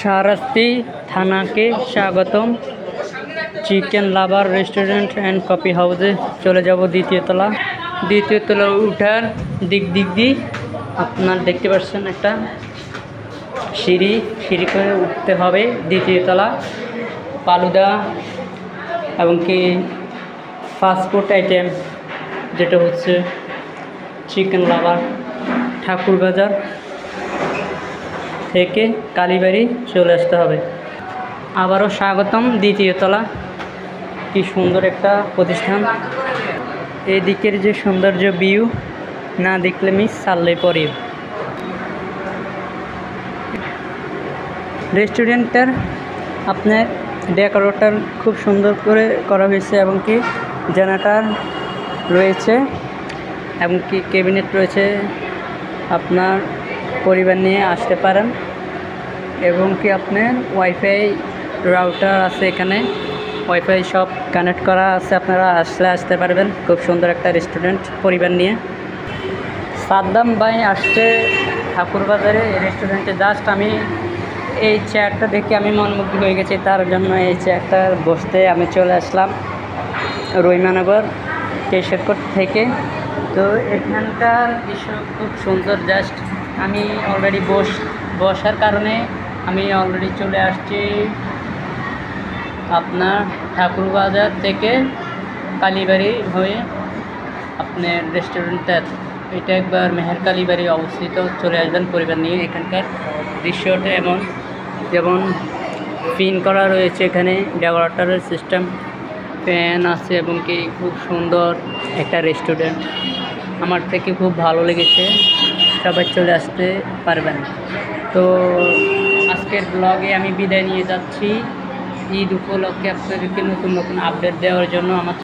শাহরাস্তি থানাকে স্বাগতম। Chicken lover restaurant and coffee হাউসে চলে যাব দ্বিতীয় তলা উঠার দিক দিয়ে আপনার দেখতে পাচ্ছেন একটা সিঁড়ি করে উঠতে হবে দ্বিতীয় তলা। ফালুদা এবং কি ফাস্টফুড আইটেম যেটা হচ্ছে চিকেন লাভার ঠাকুরবাজার থেকে কালীবাড়ি চলে আসতে হবে। আবারও স্বাগতম দ্বিতীয় তলা। কি সুন্দর একটা প্রতিষ্ঠান। এদিকের যে সৌন্দর্য ভিউ না দেখলে মিস সারলে পরে। রেস্টুরেন্টটার আপনার ডেকোরেটর খুব সুন্দর করে করা হয়েছে এবং কি জেনারেটর রয়েছে এবং কি ক্যাবিনেট রয়েছে। আপনার পরিবার নিয়ে আসতে পারেন এবং কি আপনার ওয়াইফাই রাউটার আছে, এখানে ওয়াইফাই সব কানেক্ট করা আছে। আপনারা আসতে পারবেন। খুব সুন্দর একটা রেস্টুরেন্ট পরিবার নিয়ে। সাদ্দাম ভাই আসছে ঠাকুরবাজারে এই রেস্টুরেন্টে। জাস্ট আমি এই চেয়ারটা দেখে আমি মনমুগ্ধ হয়ে গেছি, তার জন্য এই চেয়ারটা বসতে আমি চলে আসলাম রহিমানগর কেশরকোট থেকে। তো এখানকার দৃশ্য খুব সুন্দর। জাস্ট আমি অলরেডি বসার কারণে আমি অলরেডি চলে আসছি আপনার ঠাকুরবাজার থেকে কালীবাড়ি হয়ে আপনার রেস্টুরেন্টটা। এটা একবার মেহের কালীবাড়ি অবস্থিত। চলে আসবেন পরিবার নিয়ে। এখানকার দৃশ্যটা যেমন পিন করা রয়েছে, এখানে ডেকোরেটরের সিস্টেম, ফ্যান আছে এবং কি খুব সুন্দর একটা রেস্টুরেন্ট। আমার থেকে খুব ভালো লেগেছে। সবাই চলে আসতে পারবেন। তো আজকের ব্লগে আমি বিদায় নিয়ে যাচ্ছি। ঈদ উপলক্ষে আপনাদেরকে নতুন আপডেট দেওয়ার জন্য। আমার